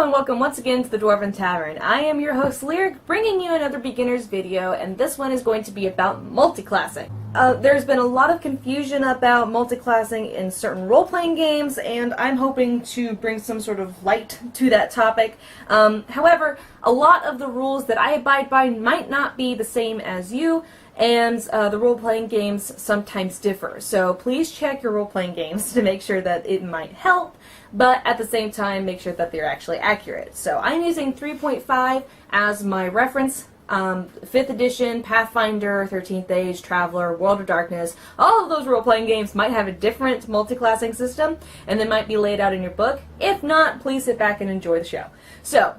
and welcome once again to the Dwarven Tavern. I am your host Lyric, bringing you another beginner's video, and this one is going to be about multiclassing. There's been a lot of confusion about multiclassing in certain role-playing games, and I'm hoping to bring some sort of light to that topic. However, a lot of the rules that I abide by might not be the same as you, and the role-playing games sometimes differ. So please check your role-playing games to make sure that it might help, but at the same time make sure that they're actually accurate. So I'm using 3.5 as my reference. 5th edition, Pathfinder, 13th Age, Traveler, World of Darkness, all of those role-playing games might have a different multiclassing system, and they might be laid out in your book. If not, please sit back and enjoy the show. So,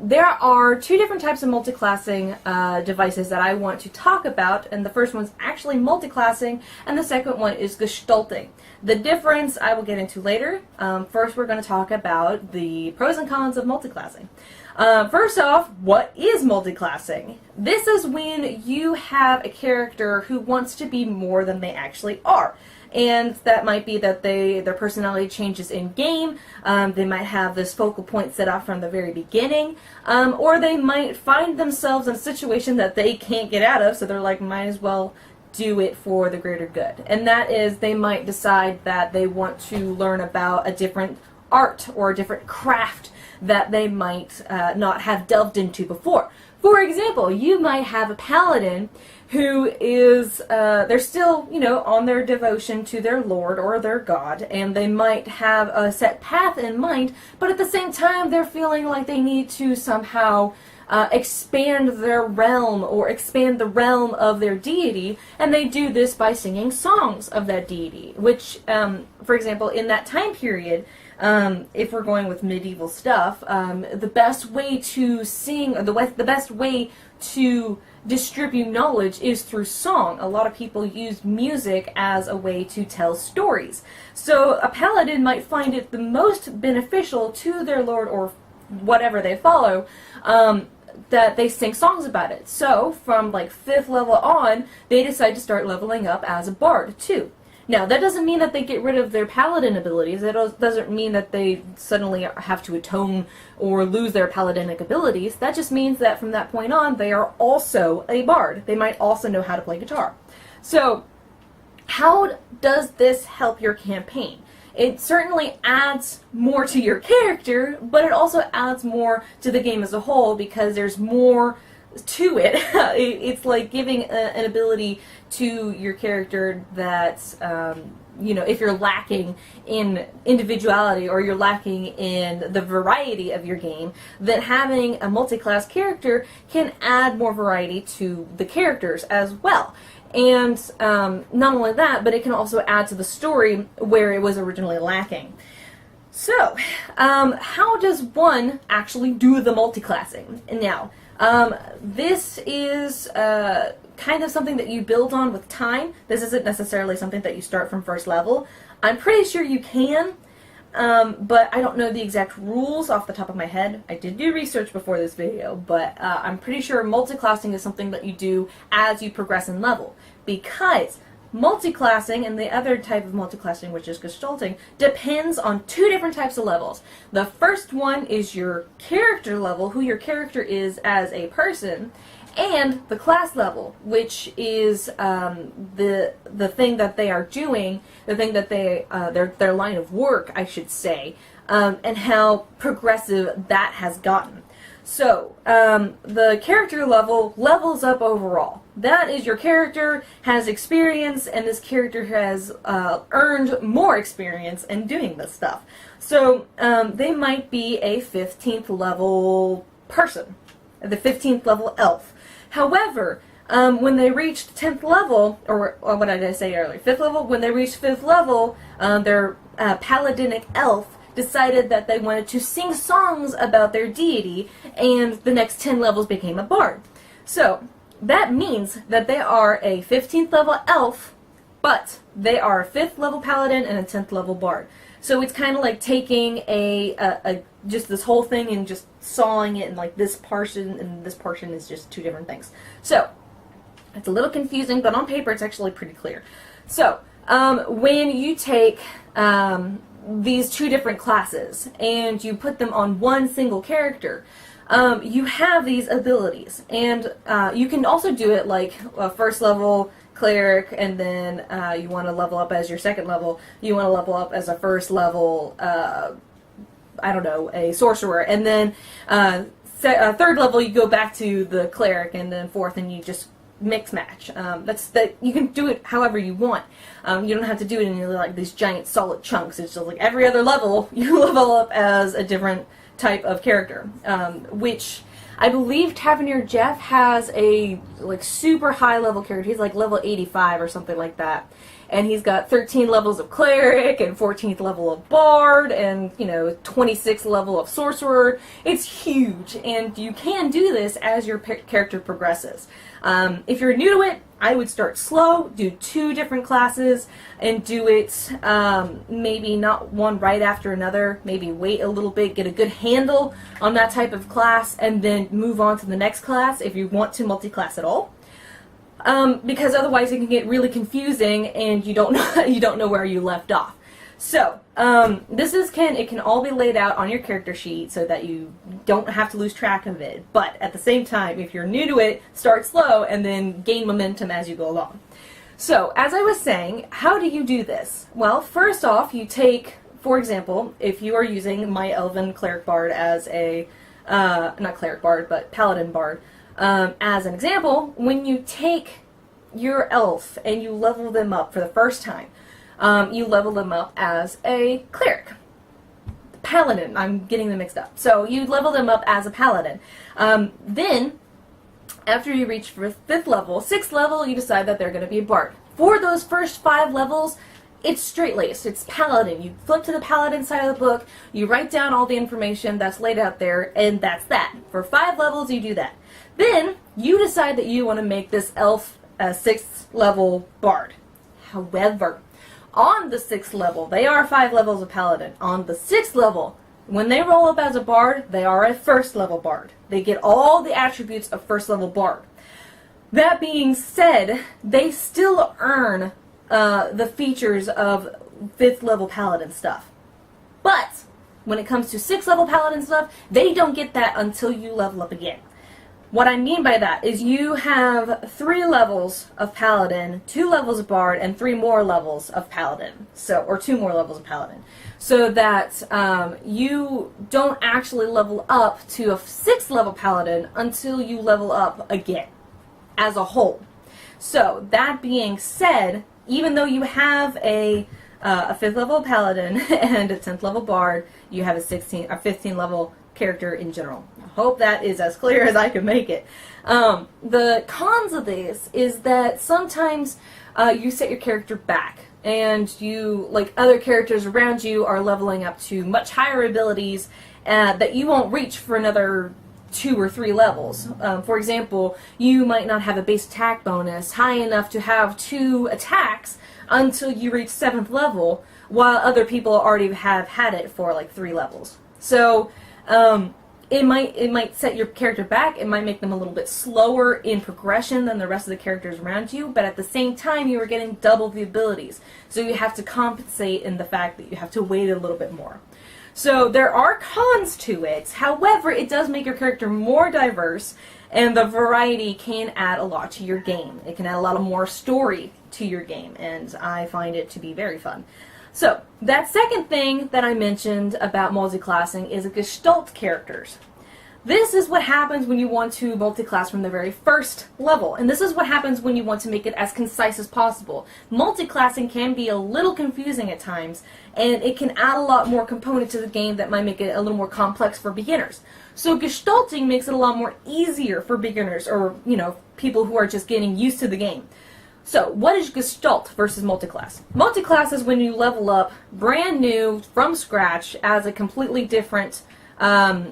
there are two different types of multiclassing devices that I want to talk about, and the first one's actually multiclassing, and the second one is gestalting. The difference I will get into later. First, we're going to talk about the pros and cons of multiclassing. First off, what is multiclassing? This is when you have a character who wants to be more than they actually are. And that might be that their personality changes in-game, they might have this focal point set off from the very beginning, or they might find themselves in a situation that they can't get out of, so they're like, might as well do it for the greater good. And that is, they might decide that they want to learn about a different art or a different craft that they might not have delved into before. For example, you might have a paladin who is, they're still, on their devotion to their lord or their god, and they might have a set path in mind, but at the same time they're feeling like they need to somehow expand their realm or expand the realm of their deity, and they do this by singing songs of that deity, which, for example, in that time period, if we're going with medieval stuff, the best way to sing, or the best way to distribute knowledge is through song. A lot of people use music as a way to tell stories. So a paladin might find it the most beneficial to their lord or whatever they follow, that they sing songs about it. So from like 5th level on, they decide to start leveling up as a bard too. Now, that doesn't mean that they get rid of their paladin abilities. It doesn't mean that they suddenly have to atone or lose their paladinic abilities. That just means that from that point on, they are also a bard. They might also know how to play guitar. So, how does this help your campaign? It certainly adds more to your character, but it also adds more to the game as a whole because there's more to it. It's like giving an ability to your character that, if you're lacking in individuality or you're lacking in the variety of your game, then having a multi-class character can add more variety to the characters as well. And not only that, but it can also add to the story where it was originally lacking. So, how does one actually do the multi-classing? Now, this is kind of something that you build on with time. This isn't necessarily something that you start from first level. I'm pretty sure you can, but I don't know the exact rules off the top of my head. I did do research before this video, but I'm pretty sure multiclassing is something that you do as you progress in level, because multiclassing and the other type of multiclassing, which is gestalting, depends on two different types of levels. The first one is your character level, who your character is as a person, and the class level, which is the thing that they are doing, the thing that they their line of work, I should say, and how progressive that has gotten. So, the character level levels up overall. That is, your character has experience, and this character has earned more experience in doing this stuff. So, they might be a 15th level person, the 15th level elf. However, when they reached 10th level, or what did I say earlier, 5th level, when they reached 5th level, their paladinic elf decided that they wanted to sing songs about their deity, and the next 10 levels became a bard. So, that means that they are a 15th level elf, but they are a 5th level paladin and a 10th level bard. So it's kind of like taking just this whole thing and just sawing it, and like this portion and this portion is just two different things. So, it's a little confusing, but on paper it's actually pretty clear. So, when you take these two different classes and you put them on one single character, you have these abilities. And you can also do it like a first level cleric, and then you want to level up as your second level, you want to level up as a first level, I don't know, a sorcerer, and then third level you go back to the cleric, and then fourth, and you just mix match. You can do it however you want. You don't have to do it in like these giant solid chunks. It's just like every other level you level up as a different type of character, which I believe Tavernier Jeff has a like super high level character. He's like level 85 or something like that. And he's got 13 levels of cleric and 14th level of bard and, 26th level of sorcerer. It's huge, and you can do this as your character progresses. If you're new to it, I would start slow, do 2 different classes, and do it maybe not one right after another. Maybe wait a little bit, get a good handle on that type of class, and then move on to the next class if you want to multi-class at all. Because otherwise it can get really confusing and you don't know where you left off. So it can all be laid out on your character sheet so that you don't have to lose track of it. But at the same time, if you're new to it, start slow and then gain momentum as you go along. So as I was saying, how do you do this? Well, first off, you take, for example, if you are using my Elven Cleric Bard as a not Cleric Bard, but Paladin Bard. As an example, when you take your elf and you level them up for the first time, you level them up as a cleric. Paladin, I'm getting them mixed up. So you level them up as a paladin. Then, after you reach for 5th level, 6th level, you decide that they're going to be a bard. For those first 5 levels, it's straight-laced. It's paladin. You flip to the paladin side of the book, you write down all the information that's laid out there, and that's that. For 5 levels, you do that. Then, you decide that you want to make this elf a 6th level bard. However, on the 6th level, they are 5 levels of paladin. On the 6th level, when they roll up as a bard, they are a 1st level bard. They get all the attributes of 1st level bard. That being said, they still earn the features of 5th level paladin stuff. But, when it comes to 6th level paladin stuff, they don't get that until you level up again. What I mean by that is you have 3 levels of Paladin, 2 levels of Bard, and 3 more levels of Paladin. Or 2 more levels of Paladin. So that you don't actually level up to a 6th level Paladin until you level up again, as a whole. So, that being said, even though you have a 5th level Paladin and a 10th level Bard, you have a 15 level character in general. I hope that is as clear as I can make it. The cons of this is that sometimes you set your character back, and you, like other characters around you, are leveling up to much higher abilities that you won't reach for another 2 or 3 levels. For example, you might not have a base attack bonus high enough to have 2 attacks until you reach 7th level, while other people already have had it for like 3 levels. So, it might set your character back, it might make them a little bit slower in progression than the rest of the characters around you, but at the same time you are getting double the abilities. So you have to compensate in the fact that you have to wait a little bit more. So there are cons to it, however, it does make your character more diverse, and the variety can add a lot to your game. It can add a lot more story to your game, and I find it to be very fun. So, that second thing that I mentioned about multiclassing is Gestalt characters. This is what happens when you want to multiclass from the very first level, and this is what happens when you want to make it as concise as possible. Multiclassing can be a little confusing at times, and it can add a lot more component to the game that might make it a little more complex for beginners. So gestalting makes it a lot more easier for beginners, or, people who are just getting used to the game. So, what is Gestalt versus Multiclass? Multiclass is when you level up brand new, from scratch, as a completely different,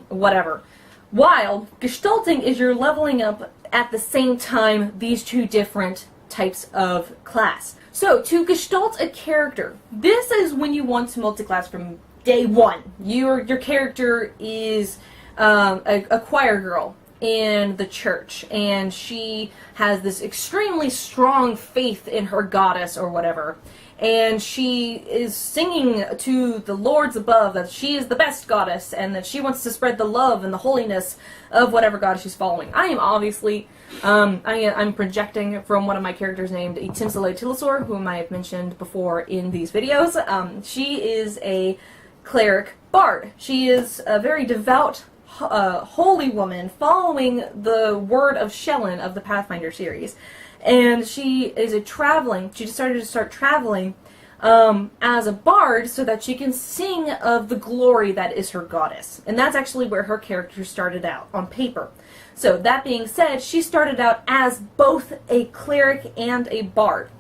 whatever. While Gestalting is you're leveling up at the same time these 2 different types of class. So, to Gestalt a character, this is when you want to multiclass from day 1. Your character is a choir girl, in the church, and she has this extremely strong faith in her goddess or whatever, and she is singing to the lords above that she is the best goddess and that she wants to spread the love and the holiness of whatever goddess she's following. I am obviously, I'm projecting from one of my characters named Itimsele Tilisor, whom I have mentioned before in these videos. She is a cleric bard. She is a very devout, holy woman following the word of Shellen of the Pathfinder series. And she is she decided to start traveling as a bard so that she can sing of the glory that is her goddess. And that's actually where her character started out, on paper. So that being said, she started out as both a cleric and a bard.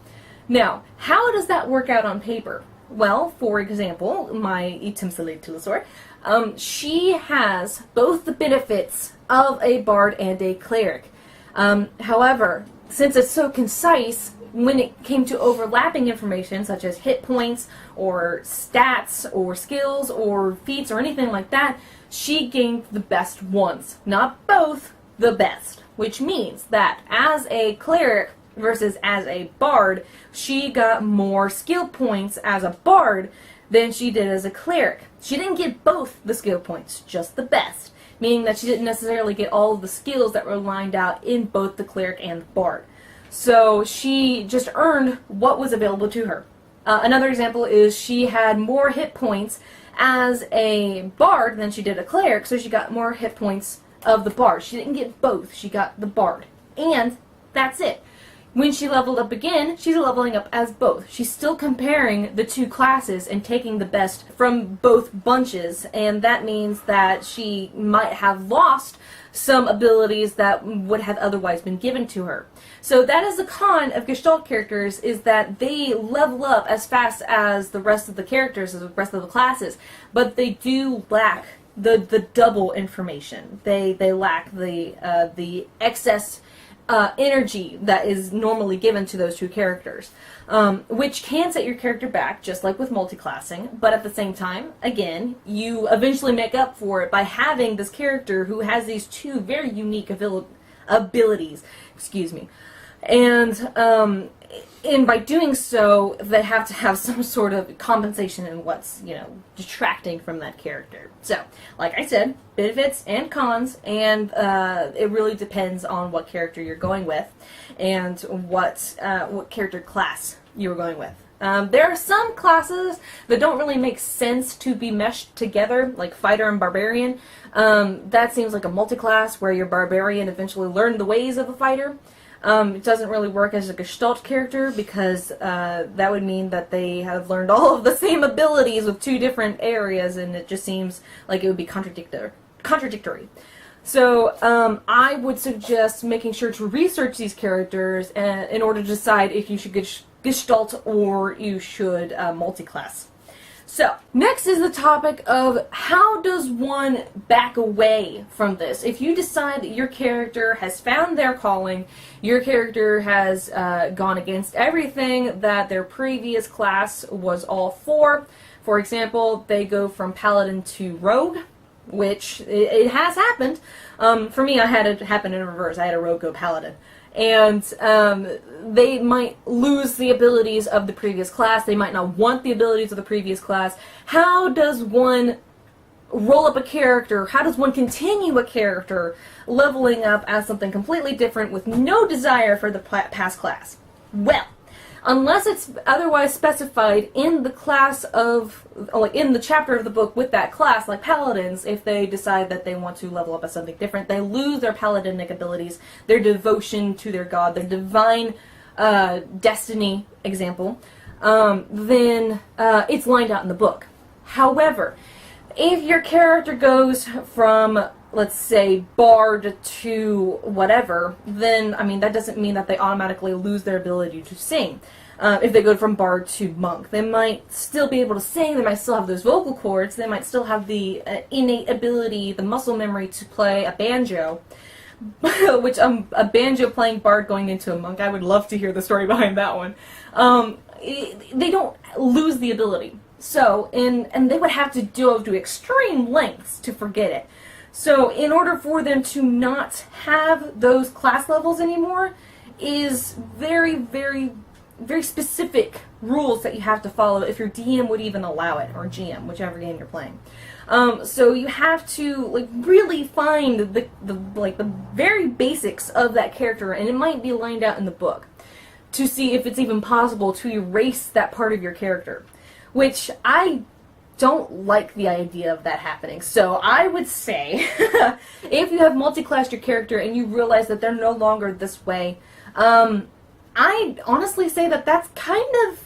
Now, how does that work out on paper? Well, for example, my Itimsele Tilisor, she has both the benefits of a bard and a cleric. However, since it's so concise, when it came to overlapping information, such as hit points, or stats, or skills, or feats, or anything like that, she gained the best ones. Not both, the best. Which means that as a cleric versus as a bard, she got more skill points as a bard than she did as a cleric. She didn't get both the skill points, just the best. Meaning that she didn't necessarily get all of the skills that were lined out in both the cleric and the bard. So she just earned what was available to her. Another example is she had more hit points as a bard than she did a cleric, so she got more hit points of the bard. She didn't get both, she got the bard. And that's it. When she leveled up again, she's leveling up as both. She's still comparing the two classes and taking the best from both bunches, and that means that she might have lost some abilities that would have otherwise been given to her. So that is the con of Gestalt characters, is that they level up as fast as the rest of the characters, as the rest of the classes, but they do lack the double information. They lack the excess energy that is normally given to those two characters, which can set your character back, just like with multiclassing, but at the same time, again, you eventually make up for it by having this character who has these two very unique abilities, and by doing so, they have to have some sort of compensation in what's, detracting from that character. So, like I said, benefits and cons, and it really depends on what character you're going with, and what character class you're going with. There are some classes that don't really make sense to be meshed together, like Fighter and Barbarian. That seems like a multi-class where your Barbarian eventually learned the ways of a Fighter. It doesn't really work as a Gestalt character because that would mean that they have learned all of the same abilities with two different areas, and it just seems like it would be contradictory. So I would suggest making sure to research these characters in order to decide if you should Gestalt or you should multiclass. So, next is the topic of how does one back away from this? If you decide that your character has found their calling, your character has gone against everything that their previous class was all for example, they go from Paladin to Rogue, which it has happened. For me, I had it happen in reverse. I had a Rogue go Paladin. And they might lose the abilities of the previous class. They might not want the abilities of the previous class. How does one roll up a character? How does one continue a character leveling up as something completely different with no desire for the past class? Well, unless it's otherwise specified in the class of, like in the chapter of the book with that class, like Paladins, if they decide that they want to level up as something different, they lose their Paladinic abilities, their devotion to their god, their divine destiny, example, then it's lined out in the book. However, if your character goes from, let's say, bard to whatever, then, that doesn't mean that they automatically lose their ability to sing. If they go from bard to monk, they might still be able to sing, they might still have those vocal cords, they might still have the innate ability, the muscle memory to play a banjo, which, a banjo playing bard going into a monk, I would love to hear the story behind that one. They don't lose the ability. So, and they would have to go to extreme lengths to forget it. So in order for them to not have those class levels anymore is very, very, very specific rules that you have to follow if your DM would even allow it, or GM, whichever game you're playing. So you have to like really find the very basics of that character, and it might be lined out in the book, to see if it's even possible to erase that part of your character, which I don't like the idea of that happening. So I would say, if you have multi-classed your character and you realize that they're no longer this way, I honestly say that that's kind of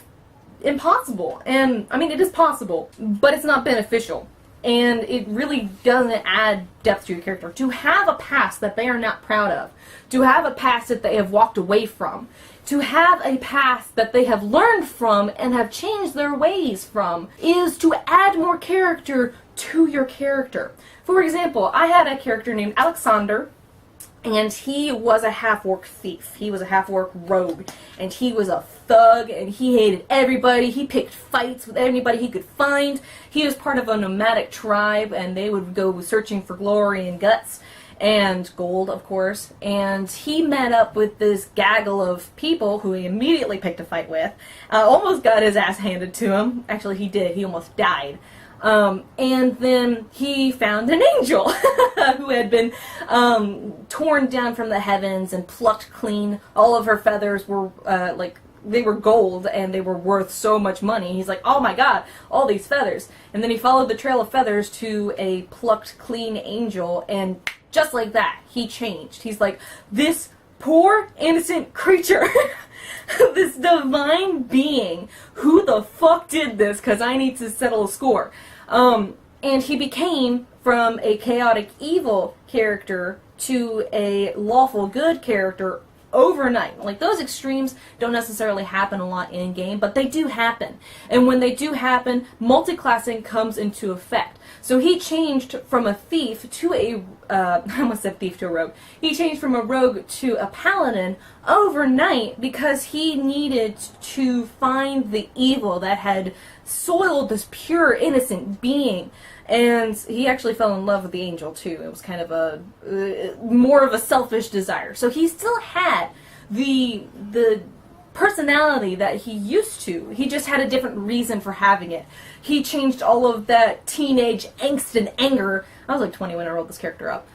impossible. And, I mean, it is possible, but it's not beneficial. And it really doesn't add depth to your character. To have a past that they are not proud of, to have a past that they have walked away from, to have a past that they have learned from and have changed their ways from, is to add more character to your character. For example, I had a character named Alexander, and he was a half-orc thief. He was a half-orc rogue, and he was a thug, and he hated everybody. He picked fights with anybody he could find. He was part of a nomadic tribe, and they would go searching for glory and guts, and gold, of course. And he met up with this gaggle of people who he immediately picked a fight with. Almost got his ass handed to him. Actually, he did. He almost died. And then he found an angel who had been torn down from the heavens and plucked clean. All of her feathers were they were gold and they were worth so much money. He's like, oh my god, all these feathers. And then he followed the trail of feathers to a plucked clean angel, and just like that, he changed. He's like, this poor innocent creature, this divine being, who the fuck did this? Because I need to settle a score. And he became from a chaotic evil character to a lawful good character overnight. Like, those extremes don't necessarily happen a lot in game, but they do happen. And when they do happen, multiclassing comes into effect. So he changed from a thief to a, I almost said thief to a rogue. He changed from a rogue to a paladin overnight because he needed to find the evil that had soiled this pure, innocent being. And he actually fell in love with the angel, too. It was kind of a, more of a selfish desire. So he still had the personality that he used to. He just had a different reason for having it. He changed all of that teenage angst and anger. I was like 20 when I wrote this character up.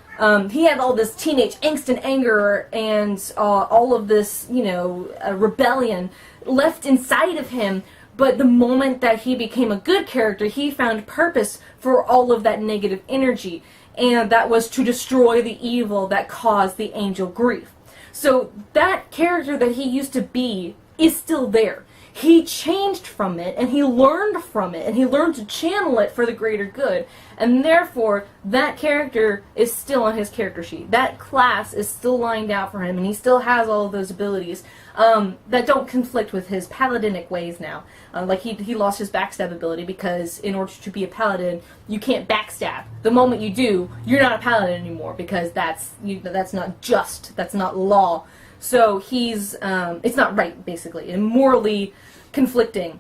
He had all this teenage angst and anger and all of this, you know, rebellion left inside of him. But the moment that he became a good character, he found purpose for all of that negative energy. And that was to destroy the evil that caused the angel grief. So that character that he used to be is still there. He changed from it, and he learned from it, and he learned to channel it for the greater good. And therefore, that character is still on his character sheet. That class is still lined out for him, and he still has all of those abilities that don't conflict with his paladinic ways now. Like, he lost his backstab ability because in order to be a paladin, you can't backstab. The moment you do, you're not a paladin anymore, because that's not just, that's not law. So he's, it's not right, basically, and morally conflicting.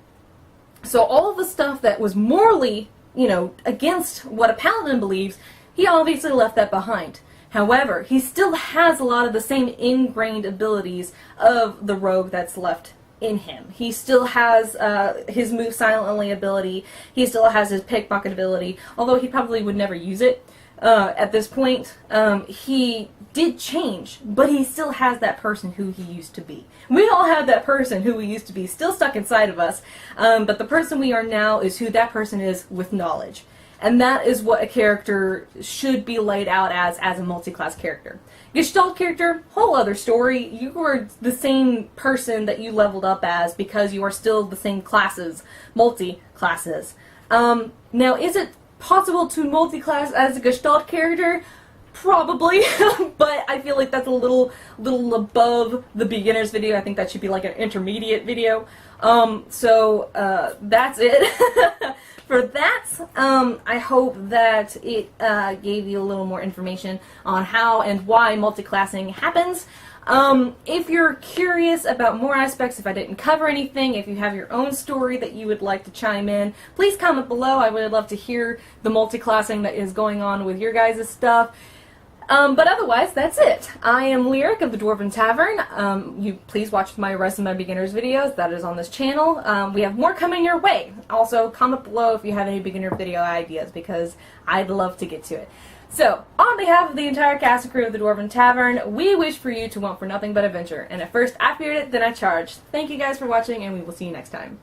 So all of the stuff that was morally, you know, against what a paladin believes, he obviously left that behind. However, he still has a lot of the same ingrained abilities of the rogue that's left in him. He still has his move silently ability, he still has his pickpocket ability, although he probably would never use it at this point. He did change, but he still has that person who he used to be. We all have that person who we used to be still stuck inside of us, but the person we are now is who that person is with knowledge. And that is what a character should be laid out as a multi-class character. Gestalt character, whole other story. You are the same person that you leveled up as because you are still the same classes, multi-classes. Now, is it possible to multi-class as a Gestalt character? Probably, but I feel like that's a little above the beginner's video. I think that should be like an intermediate video. So that's it. For that, I hope that it gave you a little more information on how and why multiclassing happens. If you're curious about more aspects, if I didn't cover anything, if you have your own story that you would like to chime in, please comment below. I would love to hear the multi-classing that is going on with your guys' stuff. But otherwise, that's it. I am Lyric of the Dwarven Tavern. You please watch my rest of my beginners videos. That is on this channel. We have more coming your way. Also, comment below if you have any beginner video ideas, because I'd love to get to it. So, on behalf of the entire cast and crew of the Dwarven Tavern, we wish for you to want for nothing but adventure. And at first I feared it, then I charged. Thank you guys for watching, and we will see you next time.